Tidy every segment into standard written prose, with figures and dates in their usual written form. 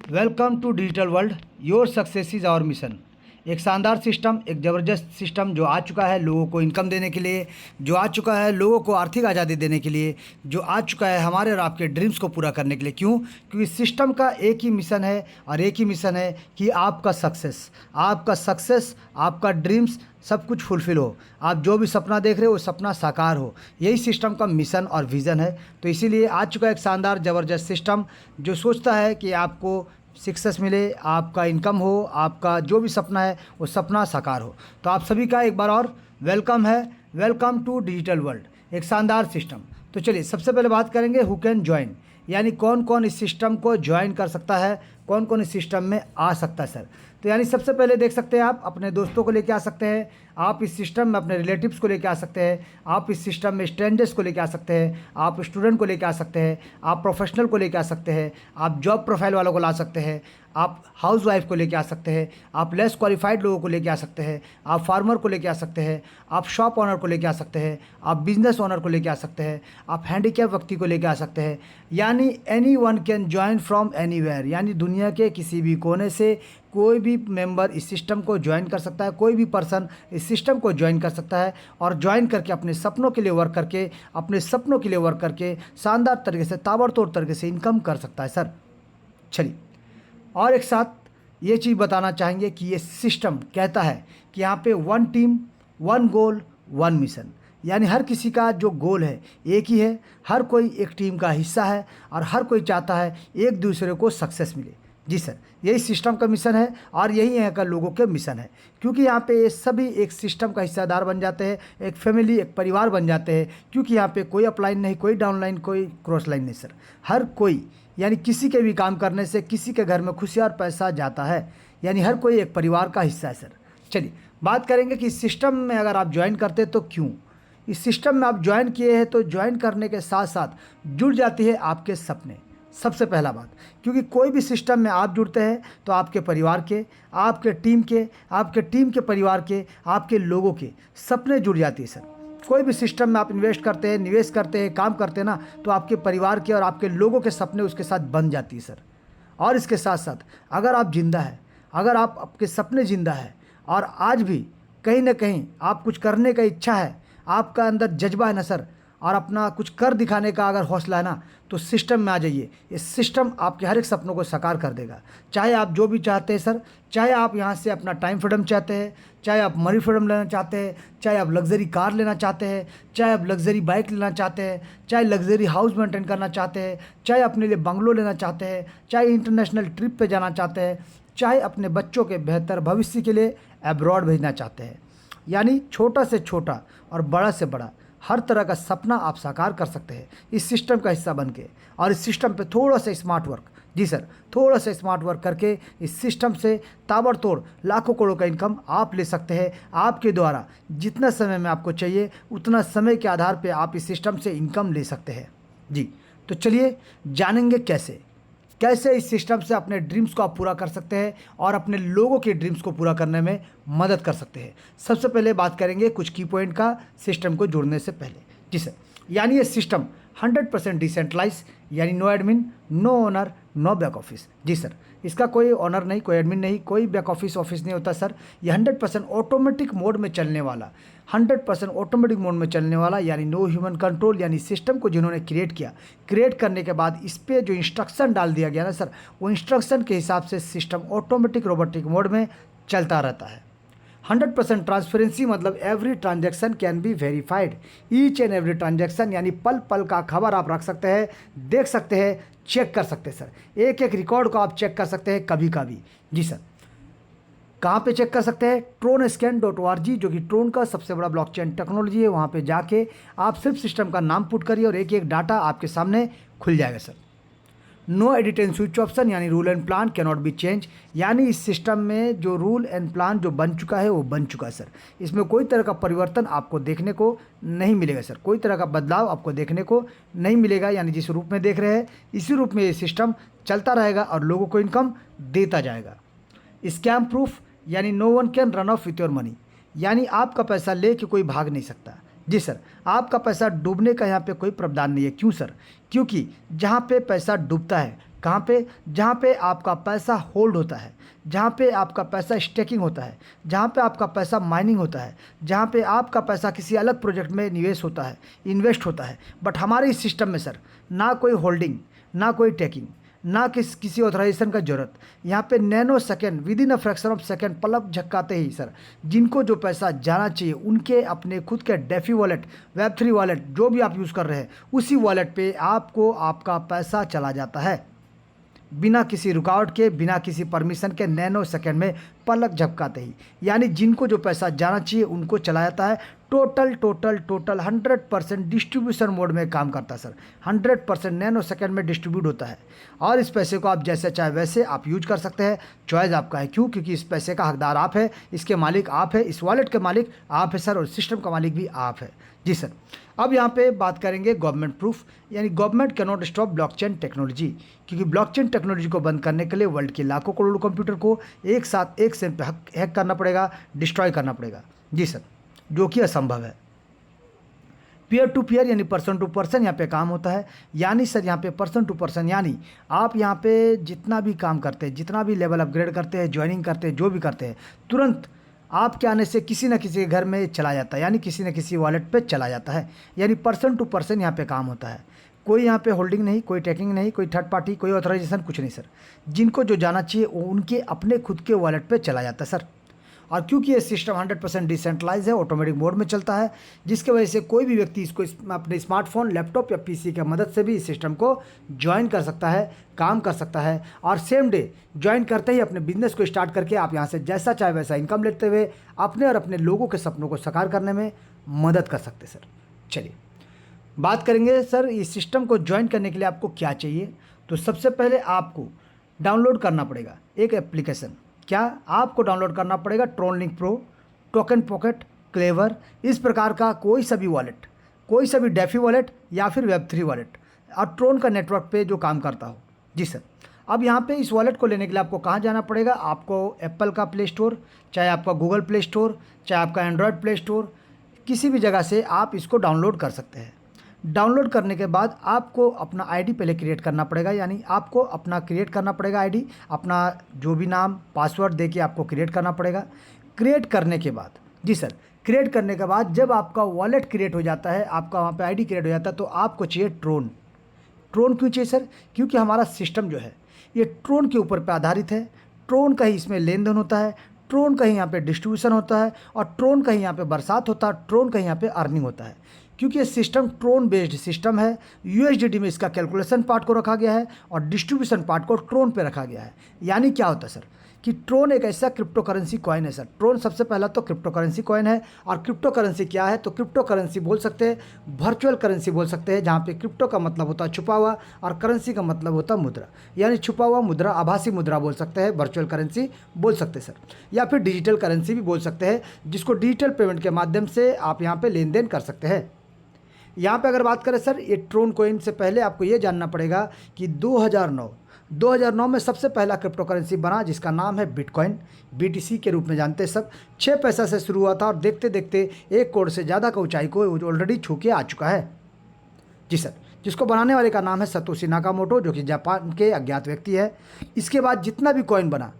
Welcome to digital world, your success is our mission. एक शानदार system, एक ज़बरदस्त सिस्टम जो आ चुका है लोगों को इनकम देने के लिए, जो आ चुका है लोगों को आर्थिक आज़ादी देने के लिए, जो आ चुका है हमारे और आपके ड्रीम्स को पूरा करने के लिए। क्यों? क्योंकि सिस्टम का एक ही मिशन है और एक ही मिशन है कि आपका सक्सेस, आपका ड्रीम्स सब कुछ फुलफ़िल हो। आप जो भी सपना देख रहे हो वो सपना साकार हो। यही सिस्टम का मिशन और विज़न है। तो इसीलिए आ चुका है एक शानदार ज़बरदस्त सिस्टम जो सोचता है कि आपको सक्सेस मिले, आपका इनकम हो, आपका जो भी सपना है वो सपना साकार हो। तो आप सभी का एक बार और वेलकम है। वेलकम टू डिजिटल वर्ल्ड, एक शानदार सिस्टम। तो चलिए सबसे पहले बात करेंगे हु कैन ज्वाइन, यानी कौन कौन इस सिस्टम को ज्वाइन कर सकता है, कौन कौन इस सिस्टम में आ सकता है सर। तो यानी सबसे पहले देख सकते हैं आप अपने दोस्तों को लेके आ सकते हैं, आप इस सिस्टम में अपने रिलेटिव्स को लेके आ सकते हैं, आप इस सिस्टम में स्ट्रेंजर्स को लेके आ सकते हैं, आप स्टूडेंट को लेके आ सकते हैं, आप प्रोफेशनल को लेके आ सकते हैं, आप जॉब प्रोफाइल वालों को ला सकते हैं, आप हाउस वाइफ को लेके आ सकते हैं, आप लेस क्वालिफाइड लोगों को लेके आ सकते हैं, आप फार्मर को लेके आ सकते हैं, आप शॉप ऑनर को लेके आ सकते हैं, आप बिजनेस ओनर को लेके आ सकते हैं, आप हैंडीकैप व्यक्ति को लेके आ सकते हैं। यानी any one can join from anywhere, यानी दुनिया के किसी भी कोने से कोई भी मेंबर इस सिस्टम को ज्वाइन कर सकता है, कोई भी पर्सन इस सिस्टम को ज्वाइन कर सकता है और ज्वाइन करके अपने सपनों के लिए वर्क करके, अपने सपनों के लिए वर्क करके शानदार तरीके से, ताबड़तोड़ तरीके से इनकम कर सकता है सर। चलिए, और एक साथ ये चीज़ बताना चाहेंगे कि ये सिस्टम कहता है कि यहाँ पे one team, one goal, one mission, यानी हर किसी का जो गोल है एक ही है, हर कोई एक टीम का हिस्सा है और हर कोई चाहता है एक दूसरे को सक्सेस मिले। जी सर, यही सिस्टम का मिशन है और यही यहाँ का लोगों के मिशन है। क्योंकि यहाँ पे ये सभी एक सिस्टम का हिस्सेदार बन जाते हैं, एक फैमिली, एक परिवार बन जाते हैं। क्योंकि यहाँ पे कोई अपलाइन नहीं, कोई डाउनलाइन, कोई क्रॉस लाइन नहीं सर। हर कोई, यानी किसी के भी काम करने से किसी के घर में खुशी और पैसा जाता है, यानी हर कोई एक परिवार का हिस्सा है सर। चलिए बात करेंगे कि इस सिस्टम में अगर आप ज्वाइन करते तो क्यों। इस सिस्टम में आप ज्वाइन किए हैं तो ज्वाइन करने के साथ साथ जुड़ जाती है आपके सपने। सबसे पहला बात, क्योंकि कोई भी सिस्टम में आप जुड़ते हैं तो आपके परिवार के, आपके टीम के परिवार के, आपके लोगों के सपने जुड़ जाती है सर। कोई भी सिस्टम में आप इन्वेस्ट करते हैं, निवेश करते हैं, काम करते हैं ना, तो आपके परिवार के और आपके लोगों के सपने उसके साथ बन जाती है सर। और इसके साथ साथ अगर आप जिंदा है, अगर आप आपके सपने जिंदा है और आज भी कहीं ना कहीं आप कुछ करने का इच्छा है, आपका अंदर जज्बा है ना सर, और अपना कुछ कर दिखाने का अगर हौसला है ना, तो सिस्टम में आ जाइए। इस सिस्टम आपके हर एक सपनों को साकार कर देगा। चाहे आप जो भी चाहते हैं सर, चाहे आप यहाँ से अपना टाइम फ्रीडम चाहते हैं, चाहे आप मनी फ्रीडम लेना चाहते हैं, चाहे आप लग्जरी कार लेना चाहते हैं, चाहे आप लग्जरी बाइक लेना चाहते हैं, चाहे लग्जरी हाउस मेंटेन करना चाहते हैं, चाहे अपने लिए बंगलो लेना चाहते हैं, चाहे इंटरनेशनल ट्रिप पे जाना चाहते हैं, चाहे अपने बच्चों के बेहतर भविष्य के लिए अब्रॉड भेजना चाहते हैं, यानी छोटा से छोटा और बड़ा से बड़ा हर तरह का सपना आप साकार कर सकते हैं इस सिस्टम का हिस्सा बन के। और इस सिस्टम पे थोड़ा सा स्मार्ट वर्क, जी सर, थोड़ा सा स्मार्ट वर्क करके इस सिस्टम से ताबड़तोड़ लाखों करोड़ों का इनकम आप ले सकते हैं। आपके द्वारा जितना समय में आपको चाहिए उतना समय के आधार पे आप इस सिस्टम से इनकम ले सकते हैं। जी, तो चलिए जानेंगे कैसे इस सिस्टम से अपने ड्रीम्स को आप पूरा कर सकते हैं और अपने लोगों के ड्रीम्स को पूरा करने में मदद कर सकते हैं। सबसे पहले बात करेंगे कुछ की पॉइंट का सिस्टम को जोड़ने से पहले। जी सर, यानी ये सिस्टम 100% डिसेंट्रलाइज, यानी no admin, no owner, no back office. जी सर, इसका कोई ओनर नहीं, कोई एडमिन नहीं, कोई बैक ऑफिस नहीं होता सर। ये 100% ऑटोमेटिक मोड में चलने वाला, 100% ऑटोमेटिक मोड में चलने वाला, यानी नो ह्यूमन कंट्रोल। यानी सिस्टम को जिन्होंने क्रिएट करने के बाद इस पर जो इंस्ट्रक्शन डाल दिया गया ना सर, वो इंस्ट्रक्शन के हिसाब से सिस्टम ऑटोमेटिक रोबोटिक मोड में चलता रहता है। 100% ट्रांसपेरेंसी मतलब every transaction can be verified, each and every transaction, यानी पल पल का खबर आप रख सकते हैं, देख सकते हैं, चेक कर सकते हैं सर। एक एक रिकॉर्ड को आप चेक कर सकते हैं कभी कभी। जी सर, कहाँ पे चेक कर सकते हैं? TronScan.org, जो कि ट्रोन का सबसे बड़ा ब्लॉकचेन टेक्नोलॉजी है। वहाँ पे जाके आप सिर्फ सिस्टम का नाम पुट करिए और एक एक डाटा आपके सामने खुल जाएगा sir. No edit and switch option, यानी rule and plan cannot be change, यानी इस सिस्टम में जो रूल एंड प्लान जो बन चुका है वो बन चुका है सर। इसमें कोई तरह का परिवर्तन आपको देखने को नहीं मिलेगा सर, कोई तरह का बदलाव आपको देखने को नहीं मिलेगा। यानी जिस रूप में देख रहे हैं इसी रूप में ये सिस्टम चलता रहेगा और लोगों को इनकम देता जाएगा। स्कैम प्रूफ, यानी no one can run off with your money, यानी आपका पैसा ले के कोई भाग नहीं सकता। जी सर, आपका पैसा डूबने का यहाँ पे कोई प्रावधान नहीं है। क्यों सर? क्योंकि जहाँ पे पैसा डूबता है कहाँ पे? जहाँ पे आपका पैसा होल्ड होता है, जहाँ पे आपका पैसा स्टेकिंग होता है, जहाँ पे आपका पैसा माइनिंग होता है, जहाँ पे आपका पैसा किसी अलग प्रोजेक्ट में निवेश होता है, इन्वेस्ट होता है। बट हमारे इस सिस्टम में सर ना कोई होल्डिंग, ना कोई टेकिंग, ना किसी ऑथराइजेशन का जरूरत। यहाँ पे nanosecond, within a fraction of second, पलक झपकाते ही सर जिनको जो पैसा जाना चाहिए उनके अपने खुद के डेफी वॉलेट, वेब3 वॉलेट जो भी आप यूज़ कर रहे हैं उसी वॉलेट पे आपको आपका पैसा चला जाता है, बिना किसी रुकावट के, बिना किसी परमिशन के, नैनो सेकंड में, पलक झपकाते ही। यानी जिनको जो पैसा जाना चाहिए उनको चला जाता है। टोटल 100% डिस्ट्रीब्यूशन मोड में काम करता है सर। 100% नैनो सेकंड में डिस्ट्रीब्यूट होता है और इस पैसे को आप जैसे चाहे वैसे आप यूज कर सकते हैं। चॉइस आपका है। क्यों? क्योंकि इस पैसे का हकदार आप है, इसके मालिक आप है, इस वॉलेट के मालिक आप है सर, और सिस्टम का मालिक भी आप है। जी सर। अब यहाँ पे बात करेंगे गवर्नमेंट प्रूफ, यानी government can not stop blockchain technology, क्योंकि ब्लॉकचेन टेक्नोलॉजी को बंद करने के लिए वर्ल्ड के लाखों करोड़ों कंप्यूटर को एक साथ एक सेकंड पे हैक करना पड़ेगा, डिस्ट्रॉय करना पड़ेगा। जी सर, जो कि असंभव है। पीयर टू पीयर यानी पर्सन टू पर्सन यहाँ पे काम होता है। यानी सर यहाँ पे पर्सन टू पर्सन, यानी आप यहाँ पे जितना भी काम करते हैं, जितना भी लेवल अपग्रेड करते हैं, ज्वाइनिंग करते हैं, जो भी करते हैं, तुरंत आपके आने से किसी न किसी के घर में चला जाता है, यानी किसी न किसी वॉलेट पे चला जाता है। यानी पर्सन टू पर्सन यहाँ पे काम होता है। कोई यहाँ पे होल्डिंग नहीं, कोई टेकिंग नहीं, कोई थर्ड पार्टी, कोई ऑथराइजेशन, कुछ नहीं सर। जिनको जो जाना चाहिए वो उनके अपने खुद के वॉलेट पे चला जाता है सर। और क्योंकि ये सिस्टम 100% डिसेंट्रलाइज है, ऑटोमेटिक मोड में चलता है, जिसकी वजह से कोई भी व्यक्ति इसको अपने स्मार्टफोन, लैपटॉप या पीसी की मदद से भी इस सिस्टम को ज्वाइन कर सकता है, काम कर सकता है, और सेम डे ज्वाइन करते ही अपने बिजनेस को स्टार्ट करके आप यहाँ से जैसा चाहे वैसा इनकम लेते हुए अपने और अपने लोगों के सपनों को साकार करने में मदद कर सकते सर। चलिए बात करेंगे सर इस सिस्टम को ज्वाइन करने के लिए आपको क्या चाहिए। तो सबसे पहले आपको डाउनलोड करना पड़ेगा एक एप्लीकेशन। क्या? आपको डाउनलोड करना पड़ेगा Tron link pro, token pocket, clever, इस प्रकार का कोई सा भी वॉलेट, कोई सा भी डेफी वॉलेट या फिर वेब3 वॉलेट और ट्रोन का नेटवर्क पे जो काम करता हो। जी सर। अब यहाँ पे इस वॉलेट को लेने के लिए आपको कहाँ जाना पड़ेगा? आपको एप्पल का प्ले स्टोर, चाहे आपका गूगल प्ले स्टोर, चाहे आपका एंड्रॉयड प्ले स्टोर, किसी भी जगह से आप इसको डाउनलोड कर सकते हैं। डाउनलोड करने के बाद आपको अपना आईडी पहले क्रिएट करना पड़ेगा, यानी आपको अपना क्रिएट करना पड़ेगा आईडी, अपना जो भी नाम, पासवर्ड देके आपको क्रिएट करना पड़ेगा। क्रिएट करने के बाद, जी सर, क्रिएट करने के बाद जब आपका वॉलेट क्रिएट हो जाता है, आपका वहाँ पे आईडी क्रिएट हो जाता है, तो आपको चाहिए ट्रोन। ट्रोन क्यों चाहिए सर? क्योंकि हमारा सिस्टम जो है ये ट्रोन के ऊपर पे आधारित है। ट्रोन का ही इसमें लेन देन होता है, ट्रोन का ही यहाँ पे डिस्ट्रीब्यूशन होता है, और ट्रोन का ही यहाँ पे बरसात होता है, ट्रोन का ही यहाँ पे अर्निंग होता है। क्योंकि ये सिस्टम ट्रोन बेस्ड सिस्टम है, यूएसडीटी में इसका कैलकुलेशन पार्ट को रखा गया है और डिस्ट्रीब्यूशन पार्ट को ट्रोन पे रखा गया है। यानी क्या होता है सर कि ट्रोन एक ऐसा क्रिप्टो करेंसी कॉइन है सर। ट्रोन सबसे पहला तो क्रिप्टो करेंसी कॉइन है। और क्रिप्टो करेंसी क्या है? तो क्रिप्टो करेंसी बोल सकते हैं, वर्चुअल करेंसी बोल सकते हैं, जहाँ पे क्रिप्टो का मतलब होता है छुपा हुआ और करेंसी का मतलब होता है मुद्रा। यानी छुपा हुआ मुद्रा, आभासी मुद्रा बोल सकते हैं, वर्चुअल करेंसी बोल सकते हैं सर, या फिर डिजिटल करेंसी भी बोल सकते हैं, जिसको डिजिटल पेमेंट के माध्यम से आप यहाँ पे लेन देन कर सकते हैं। यहाँ पे अगर बात करें सर ये ट्रोन कोइन से पहले आपको ये जानना पड़ेगा कि 2009 में सबसे पहला क्रिप्टो करेंसी बना, जिसका नाम है बिटकॉइन, बीटीसी के रूप में जानते हैं सब। 6 पैसा से शुरू हुआ था और देखते देखते 1 करोड़ से ज़्यादा का ऊंचाई को ऑलरेडी छू के आ चुका है। जी सर। जिसको बनाने वाले का नाम है सतोशी नाकामोटो, जो कि जापान के अज्ञात व्यक्ति है। इसके बाद जितना भी कॉइन बना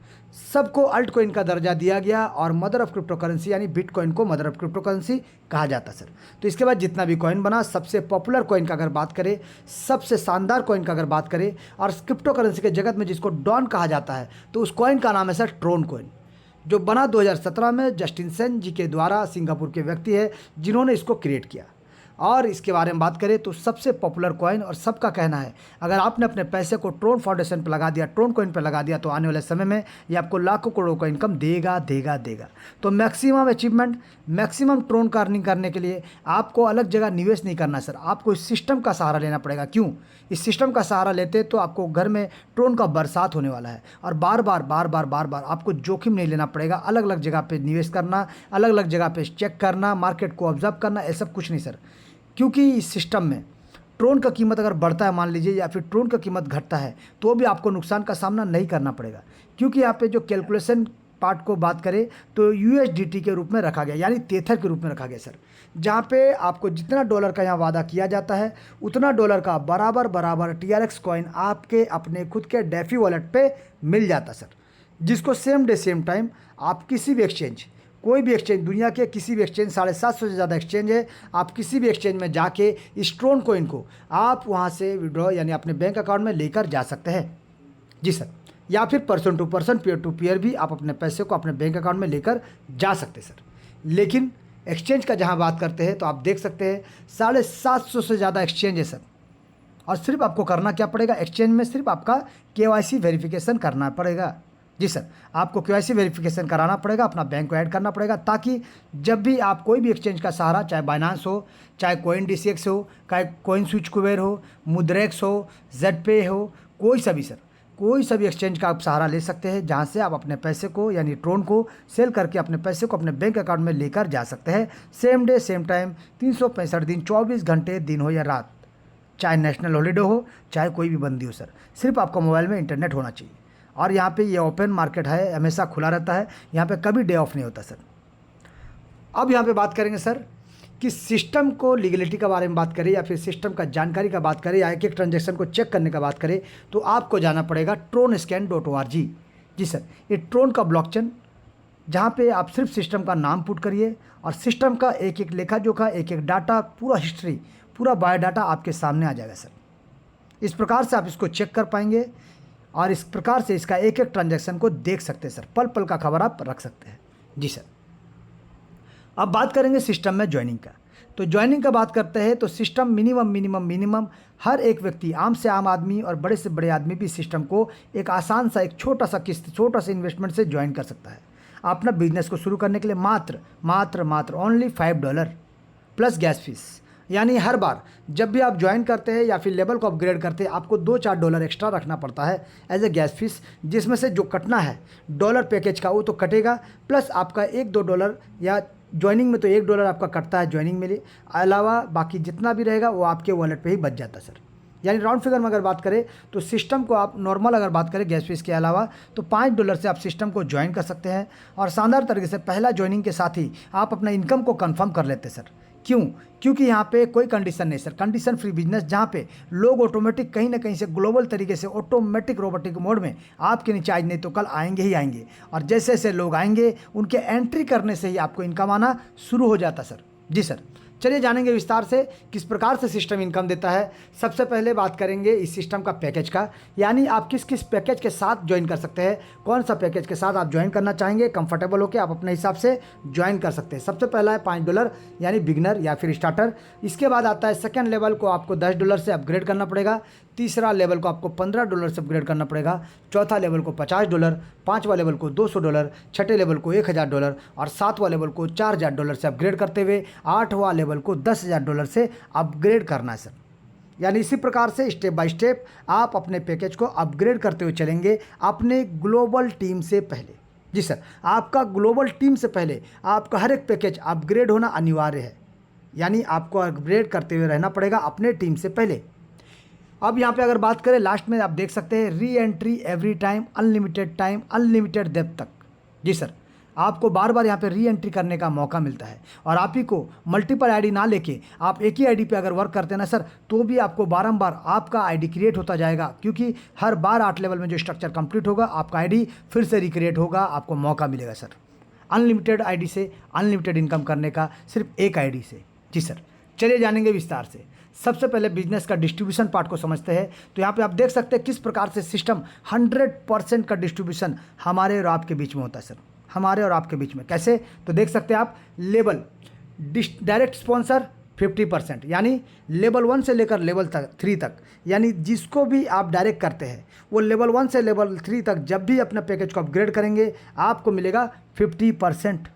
सबको अल्ट कॉइन का दर्जा दिया गया और मदर ऑफ क्रिप्टो करेंसी यानी बिटकॉइन को मदर ऑफ क्रिप्टो करेंसी कहा जाता सर। तो इसके बाद जितना भी कॉइन बना, सबसे पॉपुलर कॉइन का अगर बात करें, सबसे शानदार कॉइन का अगर बात करें, और क्रिप्टो करेंसी के जगत में जिसको डॉन कहा जाता है, तो उस कॉइन का नाम है सर ट्रोन कॉइन, जो बना 2017 में जस्टिन सेन जी के द्वारा। सिंगापुर के व्यक्ति है जिन्होंने इसको क्रिएट किया। और इसके बारे में बात करें तो सबसे पॉपुलर कॉइन, और सबका कहना है अगर आपने अपने पैसे को ट्रोन फाउंडेशन पर लगा दिया, ट्रोन कॉइन पर लगा दिया, तो आने वाले समय में ये आपको लाखों करोड़ों का इनकम देगा देगा देगा। तो मैक्सिमम अचीवमेंट, मैक्सिमम ट्रोन का अर्निंग करने के लिए आपको अलग जगह निवेश नहीं करना सर, आपको इस सिस्टम का सहारा लेना पड़ेगा। क्यों? इस सिस्टम का सहारा लेते तो आपको घर में ट्रोन का बरसात होने वाला है, और बार बार आपको जोखिम नहीं लेना पड़ेगा। अलग अलग जगह पे निवेश करना, अलग अलग जगह पे चेक करना, मार्केट को ऑब्जर्व करना, ये सब कुछ नहीं सर। क्योंकि इस सिस्टम में ट्रोन का कीमत अगर बढ़ता है मान लीजिए, या फिर ट्रोन का कीमत घटता है, तो भी आपको नुकसान का सामना नहीं करना पड़ेगा। क्योंकि यहाँ पे जो कैलकुलेशन पार्ट को बात करें तो यूएसडीटी के रूप में रखा गया, यानी तेथर के रूप में रखा गया सर, जहाँ पे आपको जितना डॉलर का यहाँ वादा किया जाता है उतना डॉलर का बराबर बराबर TRX कॉइन आपके अपने खुद के डेफी वॉलेट पे मिल जाता सर, जिसको सेम डे सेम टाइम आप किसी भी एक्सचेंज, कोई भी एक्सचेंज, दुनिया के किसी भी एक्सचेंज, 750 से ज़्यादा एक्सचेंज है, आप किसी भी एक्सचेंज में जाके इस ट्रोन कॉइन को आप वहाँ से विड्रॉ यानी अपने बैंक अकाउंट में लेकर जा सकते हैं। जी सर, या फिर person to person, peer to peer भी आप अपने पैसे को अपने बैंक अकाउंट में लेकर जा सकते हैं सर। लेकिन एक्सचेंज का जहाँ बात करते हैं तो आप देख सकते हैं 750 से ज़्यादा एक्सचेंज है सर, और सिर्फ आपको करना क्या पड़ेगा, एक्सचेंज में सिर्फ आपका KYC वेरिफिकेशन करना पड़ेगा। जी सर, आपको KYC वेरिफिकेशन कराना पड़ेगा, अपना बैंक को ऐड करना पड़ेगा, ताकि जब भी आप कोई भी एक्सचेंज का सहारा, चाहे बाइनांस हो, चाहे CoinDCX हो, चाहे CoinSwitchQuery हो, मुद्रेक्स हो, ZPay हो, कोई सा भी सर, कोई सा भी एक्सचेंज का आप सहारा ले सकते हैं, जहां से आप अपने पैसे को यानी ट्रोन को सेल करके अपने पैसे को अपने बैंक अकाउंट में लेकर जा सकते हैं। सेम डे सेम टाइम, 365 दिन, 24 घंटे, दिन हो या रात, चाहे नेशनल हॉलीडे हो, चाहे कोई भी बंदी हो सर, सिर्फ आपका मोबाइल में इंटरनेट होना चाहिए। और यहाँ पे ये ओपन मार्केट है, हमेशा खुला रहता है, यहाँ पे कभी डे ऑफ नहीं होता सर। अब यहाँ पे बात करेंगे सर कि सिस्टम को लीगलिटी के बारे में बात करें या फिर सिस्टम का जानकारी का बात करें या एक एक ट्रांजेक्शन को चेक करने का बात करें तो आपको जाना पड़ेगा tronscan.org। जी सर, ये ट्रोन का ब्लॉकचेन, जहाँ पे आप सिर्फ सिस्टम का नाम पुट करिए और सिस्टम का एक एक लेखा जोखा, एक एक डाटा, पूरा हिस्ट्री, पूरा बायोडाटा आपके सामने आ जाएगा सर। इस प्रकार से आप इसको चेक कर पाएंगे और इस प्रकार से इसका एक एक ट्रांजैक्शन को देख सकते हैं सर, पल पल का खबर आप रख सकते हैं। जी सर, अब बात करेंगे सिस्टम में ज्वाइनिंग का। तो ज्वाइनिंग का बात करते हैं तो सिस्टम मिनिमम हर एक व्यक्ति, आम से आम आदमी और बड़े से बड़े आदमी भी सिस्टम को एक आसान सा, एक छोटा सा किस्त, छोटा सा इन्वेस्टमेंट से ज्वाइन कर सकता है। अपना बिजनेस को शुरू करने के लिए मात्र ओनली $5 प्लस गैस फीस, यानी हर बार जब भी आप ज्वाइन करते हैं या फिर लेवल को अपग्रेड करते हैं आपको $2-4 एक्स्ट्रा रखना पड़ता है एज ए गैस फीस, जिसमें से जो कटना है डॉलर पैकेज का वो तो कटेगा, प्लस आपका $1-2 या ज्वाइनिंग में तो $1 आपका कटता है ज्वाइनिंग में, अलावा बाकी जितना भी रहेगा वो आपके वॉलेट पे ही बच जाता है सर। यानी राउंड फिगर में अगर बात करें तो सिस्टम को आप नॉर्मल अगर बात करें गैस फीस के अलावा तो $5 से आप सिस्टम को ज्वाइन कर सकते हैं। और शानदार तरीके से पहला ज्वाइनिंग के साथ ही आप अपना इनकम को कंफर्म कर लेते हैं सर। क्यों? क्योंकि यहाँ पे कोई कंडीशन नहीं सर, कंडीशन फ्री बिजनेस, जहाँ पे लोग ऑटोमेटिक कहीं ना कहीं से ग्लोबल तरीके से ऑटोमेटिक रोबोटिक मोड में आपके नीचे आज नहीं तो कल आएंगे ही आएंगे, और जैसे जैसे लोग आएंगे उनके एंट्री करने से ही आपको इनकम आना शुरू हो जाता सर। जी सर, चलिए जानेंगे विस्तार से किस प्रकार से सिस्टम इनकम देता है। सबसे पहले बात करेंगे इस सिस्टम का पैकेज का, यानी आप किस किस पैकेज के साथ ज्वाइन कर सकते हैं, कौन सा पैकेज के साथ आप ज्वाइन करना चाहेंगे, कंफर्टेबल होकर आप अपने हिसाब से ज्वाइन कर सकते हैं। सबसे पहला है $5 यानी बिगनर या फिर स्टार्टर। इसके बाद आता है सेकेंड लेवल को आपको $10 से अपग्रेड करना पड़ेगा, तीसरा लेवल को आपको $15 से अपग्रेड करना पड़ेगा, चौथा लेवल को $50, पाँचवा लेवल को $200, छठे लेवल को $1000 और सातवां लेवल को $4000 से अपग्रेड करते हुए आठवां लेवल को $10,000 से अपग्रेड करना है सर। यानी इसी प्रकार से स्टेप बाय स्टेप आप अपने पैकेज को अपग्रेड करते हुए चलेंगे अपने ग्लोबल टीम से पहले। जी सर, आपका ग्लोबल टीम से पहले आपका हर एक पैकेज अपग्रेड होना अनिवार्य है, यानी आपको अपग्रेड करते हुए रहना पड़ेगा अपने टीम से पहले। अब यहाँ पे अगर बात करें लास्ट में आप देख सकते हैं re entry every time, unlimited depth तक। जी सर, आपको बार बार यहाँ पे री एंट्री करने का मौका मिलता है और आप ही को मल्टीपल आईडी ना लेके आप एक ही आईडी पे अगर वर्क करते हैं ना सर, तो भी आपको बारंबार आपका आईडी क्रिएट होता जाएगा, क्योंकि हर बार 8 लेवल में जो स्ट्रक्चर कंप्लीट होगा आपका आईडी फिर से रिक्रिएट होगा, आपको मौका मिलेगा सर अनलिमिटेड आईडी से अनलिमिटेड इनकम करने का, सिर्फ एक आईडी से। जी सर, चलिए जानेंगे विस्तार से। सबसे पहले बिजनेस का डिस्ट्रीब्यूशन पार्ट को समझते हैं। तो यहाँ पे आप देख सकते हैं किस प्रकार से सिस्टम 100% का डिस्ट्रीब्यूशन हमारे और आपके बीच में होता है सर, हमारे और आपके बीच में। कैसे? तो देख सकते हैं आप लेवल डायरेक्ट स्पॉन्सर 50%, यानी लेवल 1 से लेकर लेवल 3 तक, यानी जिसको भी आप डायरेक्ट करते हैं वो लेवल 1 से लेवल 3 तक जब भी अपना पैकेज को अपग्रेड करेंगे आपको मिलेगा 50%।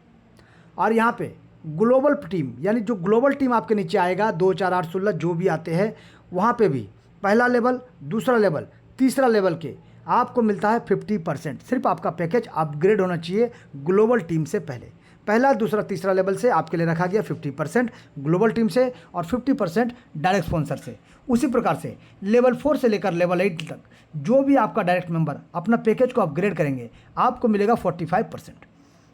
और यहाँ पे ग्लोबल टीम, यानी जो ग्लोबल टीम आपके नीचे आएगा 2, 4, 8, 16 जो भी आते हैं, वहाँ पे भी पहला लेवल, दूसरा लेवल, तीसरा लेवल के आपको मिलता है 50%। सिर्फ आपका पैकेज अपग्रेड होना चाहिए ग्लोबल टीम से पहले। पहला दूसरा तीसरा लेवल से आपके लिए रखा गया 50% ग्लोबल टीम से और 50% डायरेक्ट स्पॉन्सर से। उसी प्रकार से लेवल 4 से लेकर लेवल 8 तक जो भी आपका डायरेक्ट मेंबर अपना पैकेज को अपग्रेड करेंगे आपको मिलेगा 45%।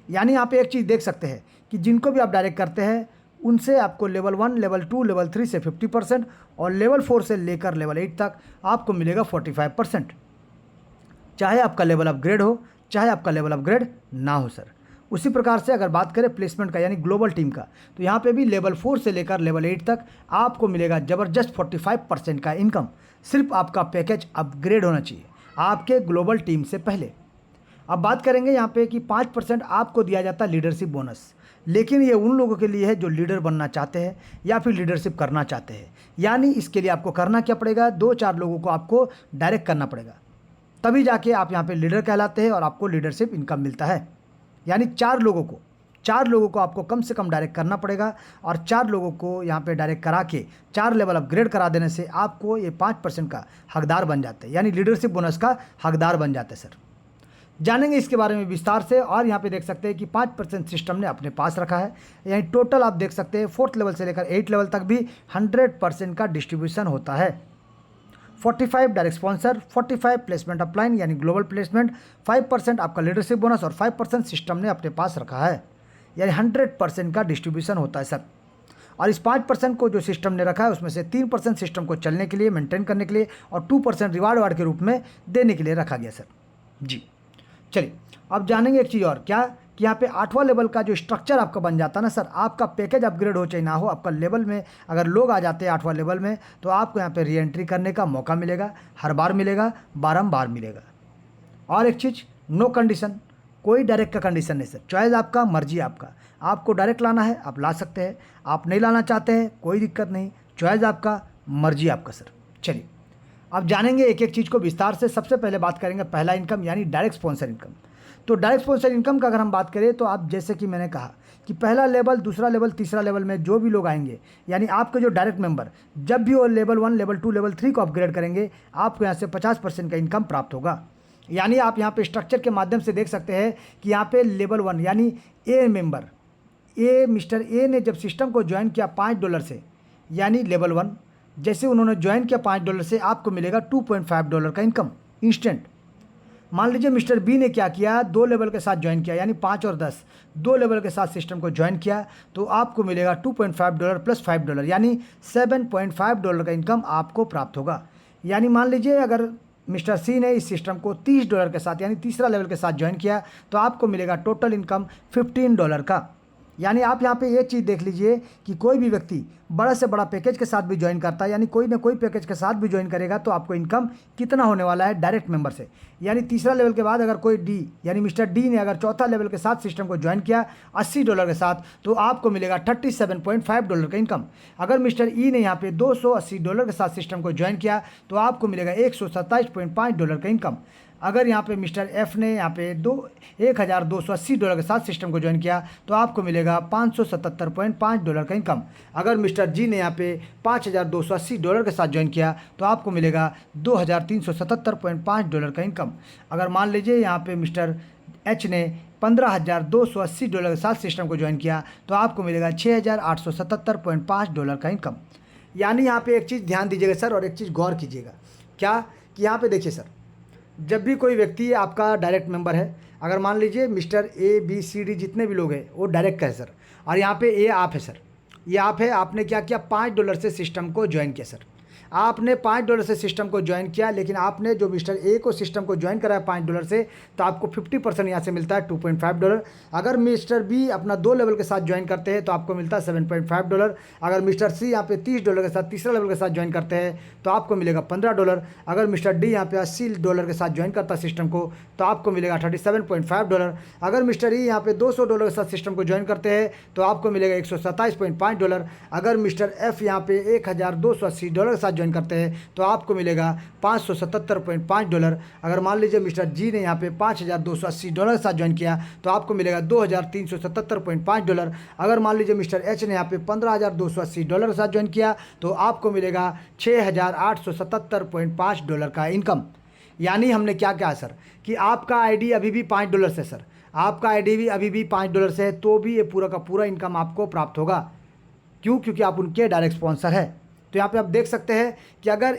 यानी यहाँ पे एक चीज़ देख सकते हैं कि जिनको भी आप डायरेक्ट करते हैं उनसे आपको लेवल 1, लेवल 2, लेवल 3 से 50% और लेवल 4 से लेकर लेवल 8 तक आपको मिलेगा 45%। चाहे आपका लेवल अपग्रेड हो चाहे आपका लेवल अपग्रेड ना हो सर। उसी प्रकार से अगर बात करें प्लेसमेंट का यानी ग्लोबल टीम का, तो यहाँ पे भी लेवल 4 से लेकर लेवल 8 तक आपको मिलेगा ज़बरदस्त 45% का इनकम। सिर्फ आपका पैकेज अपग्रेड होना चाहिए आपके ग्लोबल टीम से पहले। अब बात करेंगे यहाँ पे कि 5% आपको दिया जाता है लीडरशिप बोनस, लेकिन ये उन लोगों के लिए है जो लीडर बनना चाहते हैं या फिर लीडरशिप करना चाहते हैं। यानी इसके लिए आपको करना क्या पड़ेगा, 2-4 लोगों को आपको डायरेक्ट करना पड़ेगा, तभी जाके आप यहाँ पे लीडर कहलाते हैं और आपको लीडरशिप इनकम मिलता है। यानी 4 लोगों को आपको कम से कम डायरेक्ट करना पड़ेगा और 4 लोगों को यहाँ पे डायरेक्ट करा के 4 लेवल अपग्रेड करा देने से आपको ये 5% का हकदार बन जाते हैं, यानी लीडरशिप बोनस का हकदार बन जाते हैं सर। जानेंगे इसके बारे में विस्तार से। और यहाँ पे देख सकते हैं कि 5% सिस्टम ने अपने पास रखा है। यानी टोटल आप देख सकते हैं 4th लेवल से लेकर 8 लेवल तक भी 100% का डिस्ट्रीब्यूशन होता है। 45 डायरेक्ट स्पॉन्सर, 45 प्लेसमेंट अपलाइन यानी ग्लोबल प्लेसमेंट, 5% आपका लीडरशिप बोनस और 5% सिस्टम ने अपने पास रखा है। यानी 100% का डिस्ट्रीब्यूशन होता है सर। और इस 5% को जो सिस्टम ने रखा है उसमें से 3% सिस्टम को चलने के लिए, मेंटेन करने के लिए और 2% रिवार्ड के रूप में देने के लिए रखा गया सर जी। चलिए अब जानेंगे एक चीज़ और, क्या कि यहाँ पे 8वां लेवल का जो स्ट्रक्चर आपका बन जाता है ना सर, आपका पैकेज अपग्रेड हो चाहे ना हो, आपका लेवल में अगर लोग आ जाते हैं 8वां लेवल में तो आपको यहाँ पे री एंट्री करने का मौका मिलेगा, हर बार मिलेगा, बारंबार मिलेगा। और एक चीज़, नो कंडीशन, कोई डायरेक्ट का कंडीशन नहीं सर, चॉइस आपका, मर्जी आपका। आपको डायरेक्ट लाना है आप ला सकते हैं, आप नहीं लाना चाहते हैं कोई दिक्कत नहीं, चॉइस आपका, मर्जी आपका सर। चलिए अब जानेंगे एक एक चीज़ को विस्तार से। सबसे पहले बात करेंगे पहला इनकम यानी डायरेक्ट स्पॉन्सर इनकम। तो डायरेक्ट स्पॉन्सर इनकम का अगर हम बात करें तो आप जैसे कि मैंने कहा कि पहला लेवल, दूसरा लेवल, तीसरा लेवल में जो भी लोग आएंगे यानी आपके जो डायरेक्ट मेंबर जब भी वो लेवल 1, लेवल 2, लेवल 3 को अपग्रेड करेंगे आपको यहाँ से 50% का इनकम प्राप्त होगा। यानी आप यहाँ पे स्ट्रक्चर के माध्यम से देख सकते हैं कि यहाँ पे लेवल 1 यानी ए मेंबर, मिस्टर ए ने जब सिस्टम को ज्वाइन किया $5 से, यानी लेवल 1 जैसे उन्होंने ज्वाइन किया $5 से आपको मिलेगा $2.5 का इनकम इंस्टेंट। मान लीजिए मिस्टर बी ने क्या किया, 2 लेवल के साथ ज्वाइन किया यानी 5 और 10, 2 लेवल के साथ सिस्टम को ज्वाइन किया तो आपको मिलेगा $2.5 प्लस $5 यानी $7.5 का इनकम आपको प्राप्त होगा। यानी मान लीजिए अगर मिस्टर सी ने इस सिस्टम को $30 के साथ यानी तीसरा लेवल के साथ ज्वाइन किया तो आपको मिलेगा टोटल इनकम $15 का। यानी आप यहाँ पे ये चीज़ देख लीजिए कि कोई भी व्यक्ति बड़ा से बड़ा पैकेज के साथ भी ज्वाइन करता है यानी कोई ना कोई पैकेज के साथ भी ज्वाइन करेगा तो आपको इनकम कितना होने वाला है डायरेक्ट मेंबर से। यानी तीसरा लेवल के बाद अगर कोई डी यानी मिस्टर डी ने अगर चौथा लेवल के साथ सिस्टम को ज्वाइन किया $80 के साथ तो आपको मिलेगा $37.5 का इनकम। अगर मिस्टर ई ने यहाँ पे $280 के साथ सिस्टम को ज्वाइन किया तो आपको मिलेगा $127.5 का इनकम। अगर यहाँ पे मिस्टर एफ ने यहाँ पे $1280 के साथ सिस्टम को ज्वाइन किया तो आपको मिलेगा $577.5 का इनकम। अगर मिस्टर जी ने यहाँ पे $5280 के साथ ज्वाइन किया तो आपको मिलेगा $2377.5 का इनकम। अगर मान लीजिए यहाँ पे मिस्टर एच ने $15,280 के साथ सिस्टम को ज्वाइन किया तो आपको मिलेगा $6,877.5 का इनकम। यानी यहाँ पे एक चीज़ ध्यान दीजिएगा सर और एक चीज़ गौर कीजिएगा, क्या कि यहाँ पे देखिए सर, जब भी कोई व्यक्ति आपका डायरेक्ट मेंबर है, अगर मान लीजिए mister A B C D जितने भी लोग हैं वो डायरेक्ट है सर, और यहाँ पे ए आप है सर, ये आप है, आपने क्या किया $5 से सिस्टम को ज्वाइन किया सर, आपने $5 से सिस्टम को ज्वाइन किया, लेकिन आपने जो मिस्टर ए को सिस्टम को ज्वाइन कराया $5 से तो आपको 50% यहाँ से मिलता है $2.5। अगर मिस्टर बी अपना 2 लेवल के साथ ज्वाइन करते हैं तो आपको मिलता है $7.5। अगर मिस्टर सी यहाँ पे $30 के साथ तीसरा लेवल के साथ ज्वाइन करते हैं तो आपको मिलेगा $15। अगर मिस्टर डी यहाँ पे $80 के साथ ज्वाइन करता है सिस्टम को तो आपको मिलेगा $37.5। अगर मिस्टर ई यहाँ पे $200 के साथ सिस्टम को ज्वाइन करते हैं तो आपको मिलेगा $127.5। अगर मिस्टर एफ यहाँ पे $1280 के साथ ज्वाइन करते हैं तो आपको मिलेगा $577.5। अगर मान लीजिए मिस्टर जी ने यहाँ पे $5280 के साथ ज्वाइन किया तो आपको मिलेगा $2377.5। अगर मान लीजिए मिस्टर एच ने यहाँ पे $15,280 के साथ ज्वाइन किया तो आपको मिलेगा $6,877.5 का इनकम। यानी हमने क्या कहा सर कि आपका आईडी अभी भी $5 से सर, आपका आईडी भी अभी भी $5 से है तो भी ये पूरा का पूरा इनकम आपको प्राप्त होगा। क्यों? क्योंकि आप उनके डायरेक्ट स्पॉन्सर है। तो यहाँ पे आप देख सकते हैं कि अगर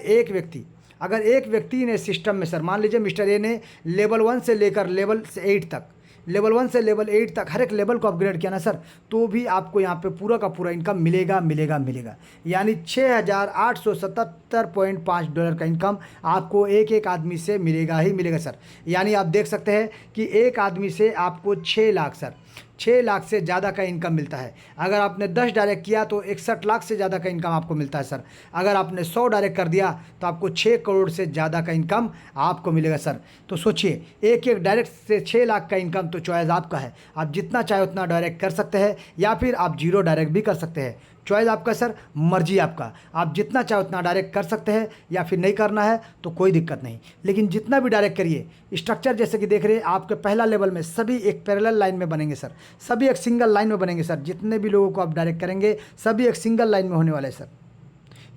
एक व्यक्ति ने सिस्टम में सर, मान लीजिए मिस्टर ए ने लेवल 1 से लेकर लेवल 8 तक, लेवल 1 से लेवल 8 तक हर एक लेवल को अपग्रेड किया ना सर, तो भी आपको यहाँ पे पूरा का पूरा इनकम मिलेगा। यानी $6,877.5 का इनकम आपको एक आदमी से मिलेगा ही मिलेगा सर। यानी आप देख सकते हैं कि एक आदमी से आपको 6 लाख सर, 6 लाख से ज़्यादा का इनकम मिलता है। अगर आपने 10 डायरेक्ट किया तो 61 लाख से ज़्यादा का इनकम आपको मिलता है सर। अगर आपने 100 डायरेक्ट कर दिया तो आपको 6 करोड़ से ज़्यादा का इनकम आपको मिलेगा सर। तो सोचिए, एक डायरेक्ट से 6 लाख का इनकम, तो चॉइस आपका है, आप जितना चाहे उतना डायरेक्ट कर सकते हैं या फिर आप 0 डायरेक्ट भी कर सकते हैं। चॉइस आपका सर, मर्जी आपका, आप जितना चाहे उतना डायरेक्ट कर सकते हैं या फिर नहीं करना है तो कोई दिक्कत नहीं। लेकिन जितना भी डायरेक्ट करिए, स्ट्रक्चर जैसे कि देख रहे हैं आपके पहला लेवल में सभी एक पैरेलल लाइन में बनेंगे सर, सभी एक सिंगल लाइन में बनेंगे सर। जितने भी लोगों को आप डायरेक्ट करेंगे सभी एक सिंगल लाइन में होने वाले हैं सर,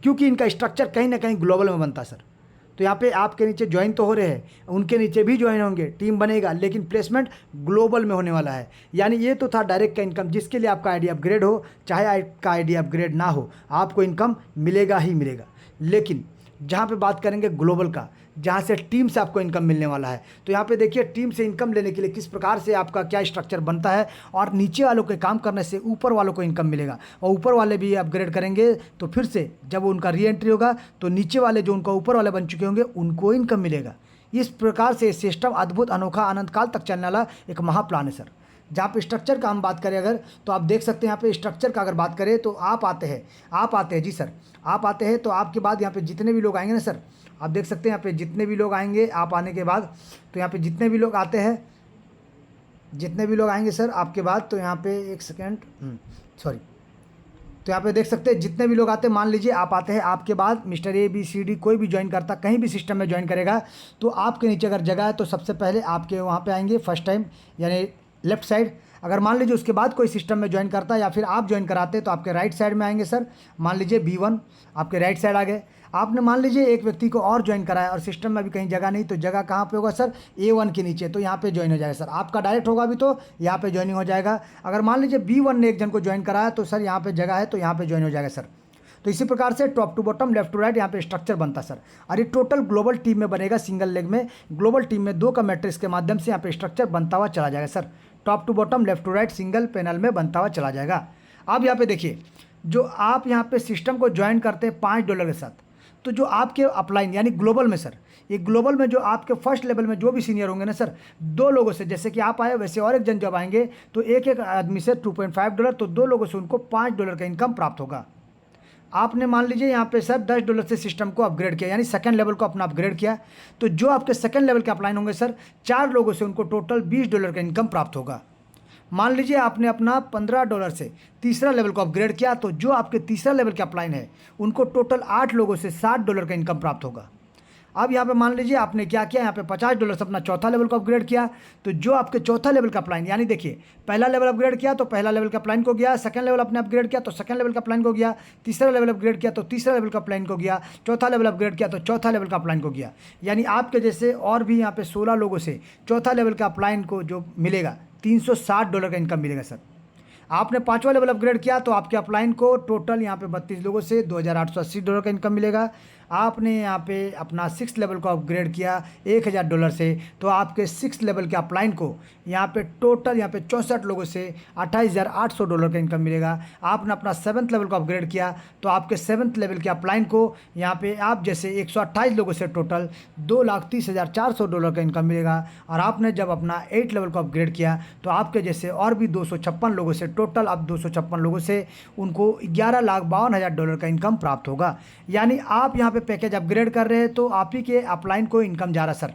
क्योंकि इनका स्ट्रक्चर कहीं ना कहीं ग्लोबल में बनता है सर। तो यहाँ पे आपके नीचे ज्वाइन तो हो रहे हैं, उनके नीचे भी ज्वाइन होंगे, टीम बनेगा, लेकिन प्लेसमेंट ग्लोबल में होने वाला है। यानी ये तो था डायरेक्ट का इनकम, जिसके लिए आपका आईडी अपग्रेड हो चाहे आपका आईडी अपग्रेड ना हो, आपको इनकम मिलेगा ही मिलेगा। लेकिन जहाँ पे बात करेंगे ग्लोबल का, जहाँ से टीम से आपको इनकम मिलने वाला है, तो यहाँ पे देखिए टीम से इनकम लेने के लिए किस प्रकार से आपका क्या स्ट्रक्चर बनता है, और नीचे वालों के काम करने से ऊपर वालों को इनकम मिलेगा, और ऊपर वाले भी अपग्रेड करेंगे तो फिर से जब उनका री एंट्री होगा तो नीचे वाले जो उनका ऊपर वाले बन चुके होंगे उनको इनकम मिलेगा। इस प्रकार से सिस्टम अद्भुत, अनोखा, अनंत काल तक चलने वाला एक महाप्लान है सर। जहाँ पे स्ट्रक्चर का हम बात करें अगर, तो आप देख सकते हैं यहाँ पे स्ट्रक्चर का अगर बात करें तो आप आते हैं जी सर, आप आते हैं तो आपके बाद यहाँ पे जितने भी लोग आएंगे ना सर, आप देख सकते हैं यहाँ पे जितने भी लोग आएंगे, आप आने के बाद तो यहाँ पे जितने भी लोग आते हैं, जितने भी लोग आएंगे सर आपके बाद, तो यहाँ पे एक सेकेंड सॉरी, तो यहाँ पे देख सकते हैं जितने भी लोग आते हैं, मान लीजिए आप आते हैं, आपके बाद मिस्टर ABCD कोई भी ज्वाइन करता, कहीं भी सिस्टम में ज्वाइन करेगा तो आपके नीचे अगर जगह है तो सबसे पहले आपके वहाँ पे आएंगे फर्स्ट टाइम, यानी लेफ्ट साइड। अगर मान लीजिए उसके बाद कोई सिस्टम में ज्वाइन करता है या फिर आप ज्वाइन कराते हैं तो आपके राइट साइड में आएंगे सर। मान लीजिए B1 आपके राइट साइड आ गए। आपने मान लीजिए एक व्यक्ति को और ज्वाइन कराया और सिस्टम में अभी कहीं जगह नहीं, तो जगह कहाँ पे होगा सर? A1 के नीचे, तो यहाँ पे ज्वाइन हो जाएगा सर। आपका डायरेक्ट होगा अभी तो यहाँ पे ज्वाइनिंग हो जाएगा। अगर मान लीजिए B1 ने एक जन को ज्वाइन कराया तो सर यहाँ पे जगह है तो यहाँ पे ज्वाइन हो जाएगा सर। तो इसी प्रकार से top to bottom, left to right यहाँ पे स्ट्रक्चर बनता सर। और ये टोटल ग्लोबल टीम में बनेगा, सिंगल लेग में ग्लोबल टीम में 2 का मैट्रिक्स के माध्यम से यहाँ पे स्ट्रक्चर बनता हुआ चला जाएगा sir. Top to bottom, left to right, single panel में बनता हुआ चला जाएगा। अब यहाँ पे देखिए, जो आप यहाँ पे सिस्टम को ज्वाइन करते हैं $5 के साथ, तो जो आपके अपलाइन यानी ग्लोबल में सर, ये ग्लोबल में जो आपके फर्स्ट लेवल में जो भी सीनियर होंगे ना सर, 2 लोगों से, जैसे कि आप आए वैसे और एक जन जब आएंगे तो एक आदमी से $2.5, तो 2 लोगों से उनको $5 का इनकम प्राप्त होगा। आपने मान लीजिए यहाँ पे सर $10 से सिस्टम को अपग्रेड किया, यानी सेकंड लेवल को अपना अपग्रेड किया, तो जो आपके सेकंड लेवल के अपलाइन होंगे सर, 4 लोगों से उनको टोटल $20 का इनकम प्राप्त होगा। मान लीजिए आपने अपना $15 से तीसरा लेवल को अपग्रेड किया, तो जो आपके तीसरा लेवल के अपलाइन है उनको टोटल 8 लोगों से $60 का इनकम प्राप्त होगा। अब यहाँ पे मान लीजिए आपने क्या किया, यहाँ पे $50 से अपना चौथा लेवल को अपग्रेड किया, तो जो आपके चौथा लेवल का अपलाइन, यानी देखिए पहला लेवल अपग्रेड किया तो पहला लेवल का अपलाइन को गया, सेकंड लेवल आपने अपग्रेड किया तो सेकंड लेवल का अपलाइन को गया, तीसरा लेवल अपग्रेड किया तो तीसरा लेवल का अपलाइन को गया, चौथा लेवल अपग्रेड किया तो चौथा लेवल का अपलाइन को गया। यानी आपके जैसे और भी यहाँ पे 16 लोगों से चौथा लेवल का अपलाइन को जो मिलेगा $360 का इनकम मिलेगा सर। आपने 5वां लेवल अपग्रेड किया तो आपके अपलाइन को टोटल यहाँ पे 32 लोगों से $2,880 का इनकम मिलेगा। आपने यहाँ पे अपना 6th लेवल को अपग्रेड किया $1,000 से, तो आपके 6th लेवल के अपलाइन को यहाँ पे टोटल यहाँ पे 64 लोगों से $28,800 का इनकम मिलेगा। आपने अपना 7th लेवल को अपग्रेड किया तो आपके 7th लेवल के अपलाइन को यहाँ पे आप जैसे 128 लोगों से टोटल $2,30,400 का इनकम मिलेगा। और आपने जब अपना 8th लेवल को अपग्रेड किया तो आपके जैसे और भी 256 लोगों से टोटल अब 256 लोगों से उनको $11,52,000 का इनकम प्राप्त होगा। यानी आप यहाँ पे पैकेज अपग्रेड कर रहे हैं तो आप ही के अपलाइन को इनकम जा रहा सर।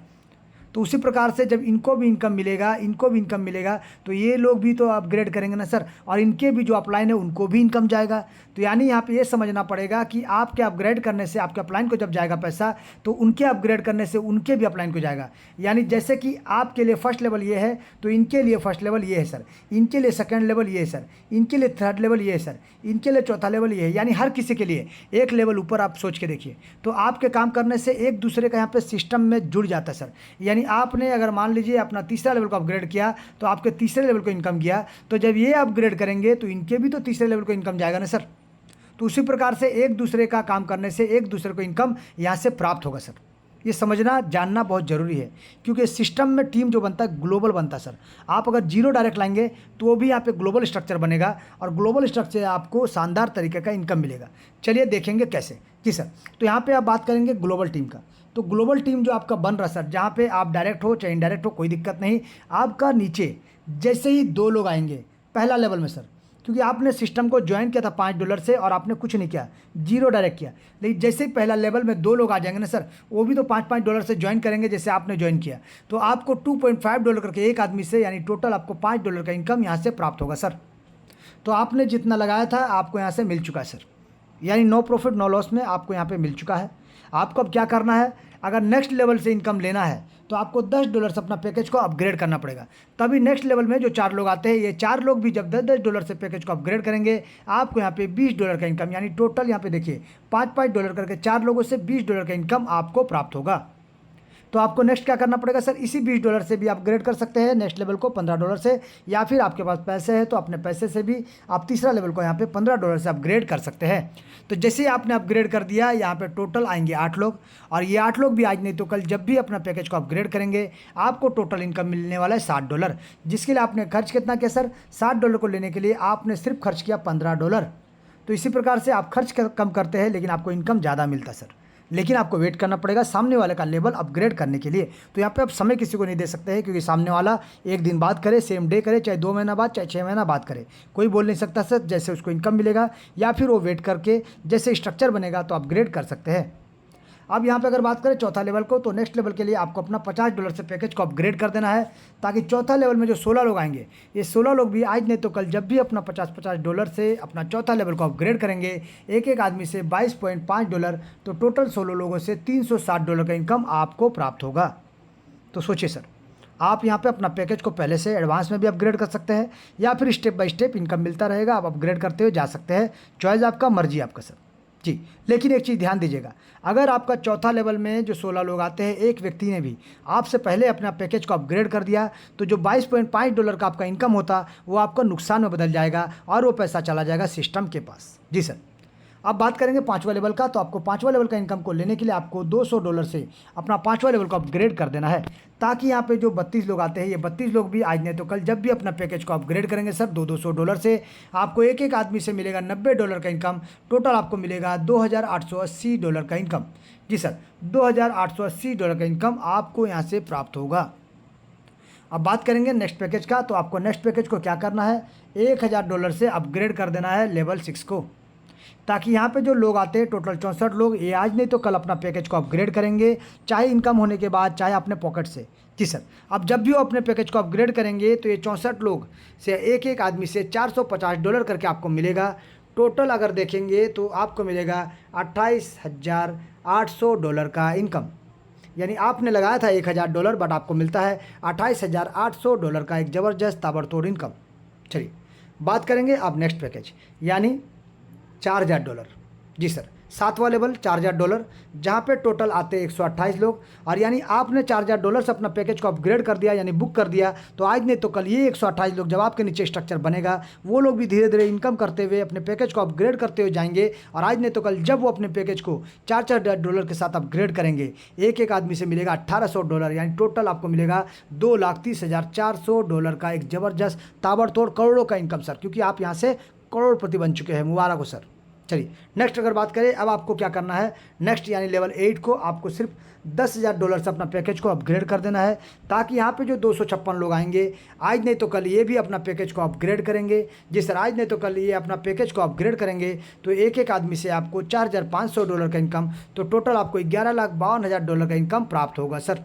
तो उसी प्रकार से जब इनको भी इनकम मिलेगा, इनको भी इनकम मिलेगा, तो ये लोग भी तो अपग्रेड करेंगे ना सर, और इनके भी जो अपलाइन है उनको भी इनकम जाएगा। तो यानी यहाँ पे ये समझना पड़ेगा कि आपके अपग्रेड करने से आपके अपलाइन को जब जाएगा पैसा, तो उनके अपग्रेड करने से उनके भी अपलाइन को जाएगा। यानी जैसे कि आपके लिए फर्स्ट लेवल ये है तो इनके लिए फर्स्ट लेवल ये है सर, इनके लिए सेकेंड लेवल ये है सर, इनके लिए थर्ड लेवल ये है सर, इनके लिए चौथा लेवल ये है। यानी हर किसी के लिए एक लेवल ऊपर आप सोच के देखिए। तो आपके काम करने से एक दूसरे का यहाँ पे सिस्टम में जुड़ जाता है सर। यानी आपने अगर मान लीजिए अपना तीसरा लेवल को अपग्रेड किया तो आपके तीसरे लेवल को इनकम गया, तो जब ये अपग्रेड करेंगे तो इनके भी तो तीसरे लेवल को इनकम जाएगा ना सर। तो उसी प्रकार से एक दूसरे का काम करने से एक दूसरे को इनकम यहाँ से प्राप्त होगा सर। ये समझना जानना बहुत ज़रूरी है, क्योंकि सिस्टम में टीम जो बनता है ग्लोबल बनता है सर। आप अगर जीरो डायरेक्ट लाएंगे तो वो भी यहाँ पे ग्लोबल स्ट्रक्चर बनेगा, और ग्लोबल स्ट्रक्चर आपको शानदार तरीके का इनकम मिलेगा। चलिए देखेंगे कैसे। जी सर, तो यहाँ पे आप बात करेंगे ग्लोबल टीम का। तो ग्लोबल टीम जो आपका बन रहा सर, जहाँ पे आप डायरेक्ट हो चाहे इनडायरेक्ट हो कोई दिक्कत नहीं, आपका नीचे जैसे ही 2 लोग आएंगे पहला लेवल में सर, क्योंकि आपने सिस्टम को ज्वाइन किया था $5 से और आपने कुछ नहीं किया, जीरो डायरेक्ट किया, लेकिन जैसे ही पहला लेवल में 2 लोग आ जाएंगे ना सर, वो भी तो $5 से ज्वाइन करेंगे जैसे आपने ज्वाइन किया, तो आपको $2.5 करके एक आदमी से, यानी टोटल आपको $5 का इनकम यहाँ से प्राप्त होगा सर। तो आपने जितना लगाया था आपको यहाँ से मिल चुका है सर, यानी नो प्रॉफिट नो लॉस में आपको यहाँ पे मिल चुका है। आपको अब क्या करना है, अगर नेक्स्ट लेवल से इनकम लेना है तो आपको $10 से अपना पैकेज को अपग्रेड करना पड़ेगा। तभी नेक्स्ट लेवल में जो 4 लोग आते हैं, ये 4 लोग भी जब $10 से पैकेज को अपग्रेड करेंगे, आपको यहाँ पे $20 का इनकम, यानी टोटल यहाँ पे देखिए $5 करके 4 लोगों से $20 का इनकम आपको प्राप्त होगा। तो आपको नेक्स्ट क्या करना पड़ेगा सर, इसी $20 से भी अपग्रेड कर सकते हैं नेक्स्ट लेवल को $15 से, या फिर आपके पास पैसे हैं तो अपने पैसे से भी आप तीसरा लेवल को यहाँ पे $15 से अपग्रेड कर सकते हैं। तो जैसे ही आपने अपग्रेड कर दिया, यहाँ पे टोटल आएंगे 8 लोग, और ये 8 लोग भी आज नहीं तो कल जब भी अपना पैकेज को अपग्रेड करेंगे आपको टोटल इनकम मिलने वाला है $60, जिसके लिए आपने खर्च कितना किया सर, $60 को लेने के लिए आपने सिर्फ खर्च किया $15। तो इसी प्रकार से आप खर्च कम करते हैं लेकिन आपको इनकम ज़्यादा मिलता है सर, लेकिन आपको वेट करना पड़ेगा सामने वाले का लेवल अपग्रेड करने के लिए। तो यहाँ पे आप समय किसी को नहीं दे सकते हैं, क्योंकि सामने वाला एक दिन बाद करे, सेम डे करे, चाहे 2 महीना बाद, चाहे 6 महीना बाद करे, कोई बोल नहीं सकता सर। जैसे उसको इनकम मिलेगा या फिर वो वेट करके जैसे स्ट्रक्चर बनेगा तो अपग्रेड कर सकते हैं। अब यहाँ पे अगर बात करें चौथा लेवल को, तो नेक्स्ट लेवल के लिए आपको अपना $50 से पैकेज को अपग्रेड कर देना है, ताकि चौथा लेवल में जो 16 लोग आएंगे, ये 16 लोग भी आज नहीं तो कल जब भी अपना $50 से अपना चौथा लेवल को अपग्रेड करेंगे, एक एक आदमी से $22.5, तो टोटल 16 लोगों से $360 का इनकम आपको प्राप्त होगा। तो सोचिए सर, आप यहाँ पे अपना पैकेज को पहले से एडवांस में भी अपग्रेड कर सकते हैं, या फिर स्टेप बाय स्टेप इनकम मिलता रहेगा, आप अपग्रेड करते हुए जा सकते हैं। चॉइस आपका, मर्जी आपका सर जी। लेकिन एक चीज़ ध्यान दीजिएगा, अगर आपका चौथा लेवल में जो 16 लोग आते हैं, एक व्यक्ति ने भी आपसे पहले अपना पैकेज को अपग्रेड कर दिया, तो जो $22.5 का आपका इनकम होता वो आपका नुकसान में बदल जाएगा और वो पैसा चला जाएगा सिस्टम के पास। जी सर। अब बात करेंगे 5वां लेवल का। तो आपको 5वां लेवल का इनकम को लेने के लिए आपको $200 से अपना 5वां लेवल को अपग्रेड कर देना है, ताकि यहाँ पे जो 32 लोग आते हैं, ये 32 लोग भी आज नहीं तो कल जब भी अपना पैकेज को अपग्रेड करेंगे सर, $200 से आपको एक एक आदमी से मिलेगा $90 का इनकम। टोटल आपको मिलेगा $2,880 का इनकम। जी सर, $2,880 का इनकम आपको यहाँ से प्राप्त होगा। अब बात करेंगे नेक्स्ट पैकेज का। तो आपको नेक्स्ट पैकेज को क्या करना है, $1,000 से अपग्रेड कर देना है लेवल 6 को, ताकि यहाँ पे जो लोग आते हैं टोटल 64 लोग, ये आज नहीं तो कल अपना पैकेज को अपग्रेड करेंगे, चाहे इनकम होने के बाद चाहे अपने पॉकेट से। जी सर। अब जब भी वो अपने पैकेज को अपग्रेड करेंगे तो ये 64 लोग से एक एक आदमी से $450 करके आपको मिलेगा। टोटल अगर देखेंगे तो आपको मिलेगा $28,800 का इनकम, यानी आपने लगाया था $1,000 बट आपको मिलता है $28,800 का एक ज़बरदस्त ताबड़तोड़ इनकम। चलिए बात करेंगे अब नेक्स्ट पैकेज, यानी $4,000। जी सर, 7वां लेवल $4,000, जहाँ पे टोटल आते हैं 128 लोग, और यानी आपने $4,000 से अपना पैकेज को अपग्रेड कर दिया, यानी बुक कर दिया, तो आज नहीं तो कल ये 128 लोग जब आपके नीचे स्ट्रक्चर बनेगा, वो लोग भी धीरे धीरे इनकम करते हुए अपने पैकेज को अपग्रेड करते हुए जाएंगे, और आज नहीं तो कल जब वो अपने पैकेज को $4,000 के साथ अपग्रेड करेंगे, एक एक आदमी से मिलेगा $1,800, यानी टोटल आपको मिलेगा $2,30,400 का एक ज़बरदस्त ताबड़तोड़ करोड़ों का इनकम सर, क्योंकि आप यहाँ से करोड़पति बन चुके हैं। मुबारक हो सर। चलिए नेक्स्ट अगर बात करें, अब आपको क्या करना है, नेक्स्ट यानी लेवल 8 को आपको सिर्फ $10,000 से अपना पैकेज को अपग्रेड कर देना है, ताकि यहाँ पे जो 256 लोग आएंगे, आज नहीं तो कल ये भी अपना पैकेज को अपग्रेड करेंगे। जी सर, आज नहीं तो कल ये अपना पैकेज को अपग्रेड करेंगे, तो एक एक आदमी से आपको $4,500 का इनकम, तो टोटल आपको $11,52,000 का इनकम प्राप्त होगा सर।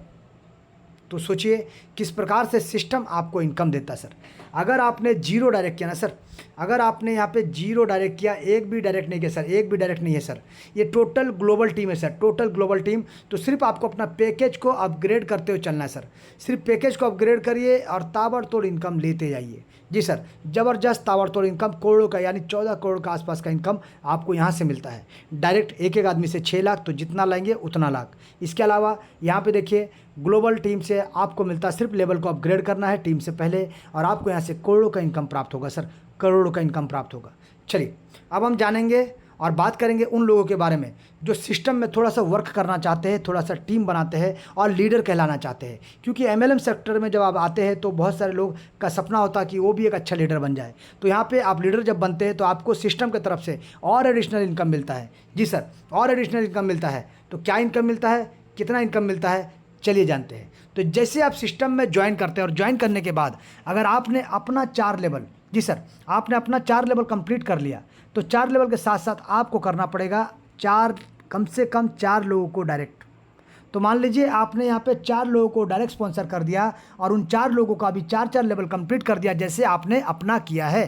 तो सोचिए किस प्रकार से सिस्टम आपको इनकम देता है सर। अगर आपने जीरो डायरेक्ट किया ना सर, अगर आपने यहाँ पे जीरो डायरेक्ट किया, एक भी डायरेक्ट नहीं किया सर, एक भी डायरेक्ट नहीं है सर, ये टोटल ग्लोबल टीम है सर, टोटल ग्लोबल टीम। तो सिर्फ आपको अपना पैकेज को अपग्रेड करते हुए चलना है सर, सिर्फ पैकेज को अपग्रेड करिए और ताबड़तोड़ इनकम लेते जाइए। जी सर, ज़बरदस्त ताबड़तोड़ इनकम करोड़ों का, यानी 14 करोड़ का आसपास का इनकम आपको यहाँ से मिलता है डायरेक्ट। एक एक आदमी से 6 लाख, तो जितना लाएंगे उतना लाख। इसके अलावा यहाँ पे देखिए ग्लोबल टीम से आपको मिलता है, सिर्फ लेवल को अपग्रेड करना है टीम से पहले, और आपको यहाँ से करोड़ों का इनकम प्राप्त होगा सर, करोड़ों का इनकम प्राप्त होगा। चलिए अब हम जानेंगे और बात करेंगे उन लोगों के बारे में जो सिस्टम में थोड़ा सा वर्क करना चाहते हैं, थोड़ा सा टीम बनाते हैं और लीडर कहलाना चाहते हैं। क्योंकि एमएलएम सेक्टर में जब आप आते हैं तो बहुत सारे लोग का सपना होता है कि वो भी एक अच्छा लीडर बन जाए। तो यहाँ पे आप लीडर जब बनते हैं तो आपको सिस्टम की तरफ से और एडिशनल इनकम मिलता है। जी सर, और एडिशनल इनकम मिलता है। तो क्या इनकम मिलता है, कितना इनकम मिलता है, चलिए जानते हैं। तो जैसे आप सिस्टम में ज्वाइन करते हैं और ज्वाइन करने के बाद अगर आपने अपना 4 लेवल, जी सर, आपने अपना 4 लेवल कंप्लीट कर लिया, तो 4 लेवल के साथ साथ आपको करना पड़ेगा कम से कम 4 लोगों को डायरेक्ट। तो मान लीजिए आपने यहाँ पे 4 लोगों को डायरेक्ट स्पॉन्सर कर दिया और उन 4 लोगों का भी 4-4 लेवल कंप्लीट कर दिया जैसे आपने अपना किया है।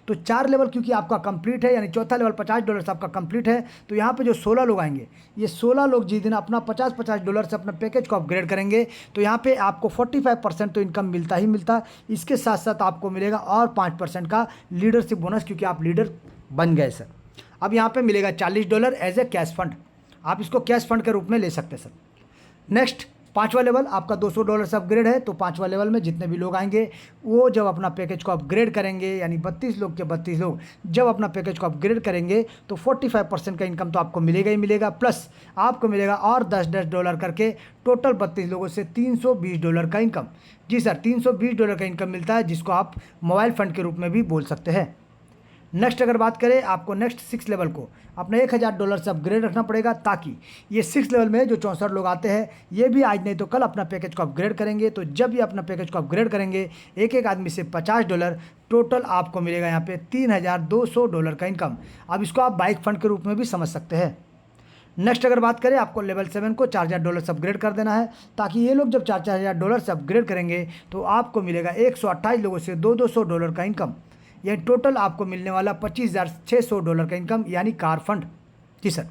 तो 4 लेवल क्योंकि आपका कंप्लीट है, यानी चौथा लेवल $50 से आपका कंप्लीट है, तो यहाँ पे जो 16 लोग आएंगे, ये 16 लोग जिस दिन अपना $50 से अपना पैकेज को अपग्रेड करेंगे तो यहाँ पे आपको 45% तो इनकम मिलता ही मिलता। इसके साथ साथ आपको मिलेगा और 5% का लीडरशिप बोनस, क्योंकि आप लीडर बन गए सर। अब यहाँ पे मिलेगा $40 एज ए कैश फंड, आप इसको कैश फंड के रूप में ले सकते हैं सर। नेक्स्ट 5वां लेवल आपका $200 से अपग्रेड है। तो 5वां लेवल में जितने भी लोग आएंगे वो जब अपना पैकेज को अपग्रेड करेंगे, यानी 32 लोग के 32 लोग जब अपना पैकेज को अपग्रेड करेंगे तो 45% का इनकम तो आपको मिलेगा ही मिलेगा, प्लस आपको मिलेगा और $10 करके टोटल 32 लोगों से $320 का इनकम। जी सर, $320 का इनकम मिलता है, जिसको आप मोबाइल फंड के रूप में भी बोल सकते हैं। नेक्स्ट अगर बात करें, आपको नेक्स्ट 6 लेवल को अपना $1000 से अपग्रेड रखना पड़ेगा, ताकि ये 6 लेवल में जो 64 लोग आते हैं ये भी आज नहीं तो कल अपना पैकेज को अपग्रेड करेंगे। तो जब ये अपना पैकेज को अपग्रेड करेंगे एक आदमी से $50, टोटल आपको मिलेगा यहाँ पे $3200 का इनकम। अब इसको आप बाइक फंड के रूप में भी समझ सकते हैं। नेक्स्ट अगर बात करें, आपको लेवल 7 को $4000 से अपग्रेड कर देना है, ताकि ये लोग जब $4000 से अपग्रेड करेंगे तो आपको मिलेगा 128 लोगों से $200 का इनकम। यह टोटल आपको मिलने वाला $25600 का इनकम, यानी कार फंड। जी सर,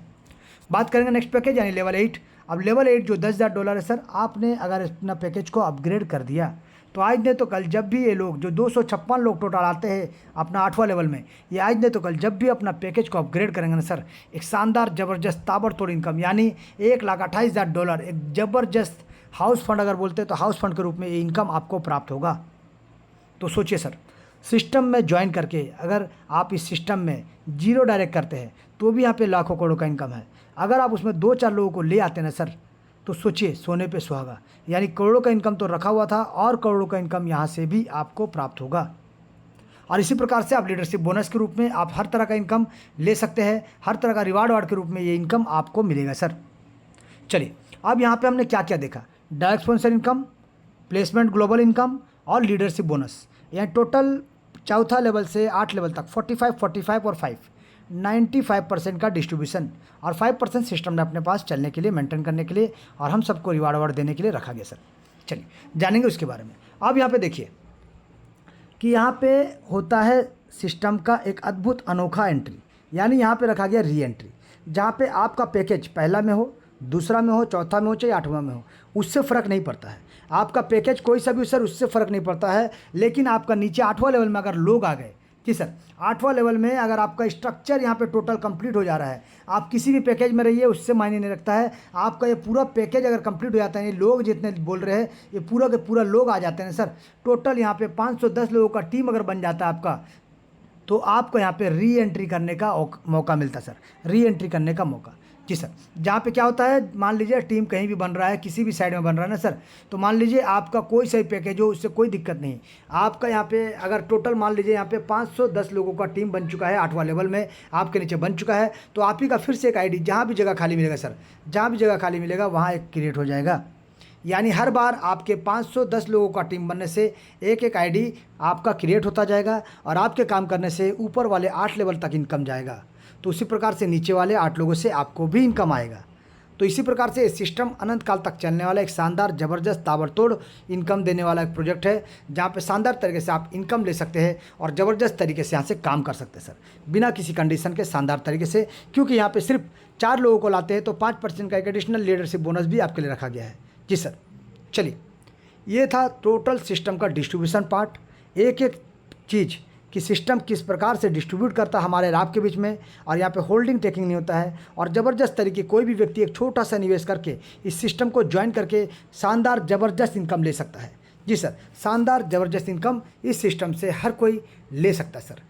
बात करेंगे नेक्स्ट पैकेज यानी लेवल 8। अब लेवल 8 जो $10,000 है सर, आपने अगर अपना पैकेज को अपग्रेड कर दिया तो आज नहीं तो कल जब भी ये लोग जो 256 लोग टोटल आते हैं अपना 8वां लेवल में, ये आज नहीं तो कल जब भी अपना पैकेज को अपग्रेड करेंगे ना सर, एक शानदार ज़बरदस्त ताबड़तोड़ इनकम यानी $1,28,000 एक ज़बरदस्त हाउस फंड, अगर बोलते हैं तो हाउस फंड के रूप में ये इनकम आपको प्राप्त होगा। तो सोचिए सर, सिस्टम में ज्वाइन करके अगर आप इस सिस्टम में जीरो डायरेक्ट करते हैं तो भी यहाँ पे लाखों करोड़ों का इनकम है। अगर आप उसमें 2-4 लोगों को ले आते हैं ना सर, तो सोचिए सोने पे सुहागा, यानी करोड़ों का इनकम तो रखा हुआ था और करोड़ों का इनकम यहाँ से भी आपको प्राप्त होगा। और इसी प्रकार से आप लीडरशिप बोनस के रूप में आप हर तरह का इनकम ले सकते हैं, हर तरह का रिवार्ड के रूप में ये इनकम आपको मिलेगा सर। चलिए अब यहाँ पर हमने क्या क्या देखा, direct sponsor income, placement global income और लीडरशिप बोनस, यानी टोटल चौथा लेवल से 8 लेवल तक 45, 45 और 5 95% का डिस्ट्रीब्यूशन और 5% सिस्टम ने अपने पास चलने के लिए, मेंटेन करने के लिए और हम सबको रिवार्ड देने के लिए रखा गया सर। चलिए जानेंगे उसके बारे में। अब यहाँ पे देखिए कि यहाँ पे होता है सिस्टम का एक अद्भुत अनोखा एंट्री, यानी यहाँ पे रखा गया री एंट्री, जहाँ पे आपका पैकेज पहला में हो, दूसरा में हो, चौथा में हो, चाहे 8वां में हो, उससे फ़र्क नहीं पड़ता है। आपका पैकेज कोई सा भी सर, उससे फ़र्क नहीं पड़ता है। लेकिन आपका नीचे 8वां लेवल में अगर लोग आ गए, जी सर, 8वां लेवल में अगर आपका स्ट्रक्चर यहाँ पे टोटल कंप्लीट हो जा रहा है, आप किसी भी पैकेज में रहिए उससे मायने नहीं रखता है। आपका ये पूरा पैकेज अगर कंप्लीट हो जाता है, ये लोग जितने बोल रहे हैं ये पूरा के पूरा लोग आ जाते हैं सर, टोटल यहाँ पे 510 लोगों का टीम अगर बन जाता है आपका, तो आपको यहाँ पे री एंट्री करने का मौका मिलता है सर, री एंट्री करने का मौका। जी सर, जहाँ पे क्या होता है, मान लीजिए टीम कहीं भी बन रहा है, किसी भी साइड में बन रहा है ना सर, तो मान लीजिए आपका कोई सही पैकेज हो, उससे कोई दिक्कत नहीं। आपका यहाँ पे अगर टोटल मान लीजिए यहाँ पे 510 लोगों का टीम बन चुका है, 8वां लेवल में आपके नीचे बन चुका है, तो आप ही का फिर से एक आईडी जहाँ भी जगह खाली मिलेगा सर, जहाँ भी जगह खाली मिलेगा वहाँ एक क्रिएट हो जाएगा। यानी हर बार आपके 510 लोगों का टीम बनने से एक आईडी आपका क्रिएट होता जाएगा और आपके काम करने से ऊपर वाले 8 लेवल तक इनकम जाएगा। तो उसी प्रकार से नीचे वाले 8 लोगों से आपको भी इनकम आएगा। तो इसी प्रकार से सिस्टम अनंत काल तक चलने वाला एक शानदार ज़बरदस्त ताबड़तोड़ इनकम देने वाला एक प्रोजेक्ट है, जहाँ पे शानदार तरीके से आप इनकम ले सकते हैं और ज़बरदस्त तरीके से यहाँ से काम कर सकते हैं सर, बिना किसी कंडीशन के शानदार तरीके से। क्योंकि यहाँ पे सिर्फ 4 लोगों को लाते हैं तो 5% का एक एडिशनल लीडरशिप बोनस भी आपके लिए रखा गया है। जी सर, चलिए ये था टोटल सिस्टम का डिस्ट्रीब्यूशन पार्ट, एक एक चीज़ कि सिस्टम किस प्रकार से डिस्ट्रीब्यूट करता है हमारे लाभ के बीच में, और यहाँ पे होल्डिंग टेकिंग नहीं होता है। और ज़बरदस्त तरीके कोई भी व्यक्ति एक छोटा सा निवेश करके इस सिस्टम को ज्वाइन करके शानदार ज़बरदस्त इनकम ले सकता है। जी सर, शानदार ज़बरदस्त इनकम इस सिस्टम से हर कोई ले सकता है सर।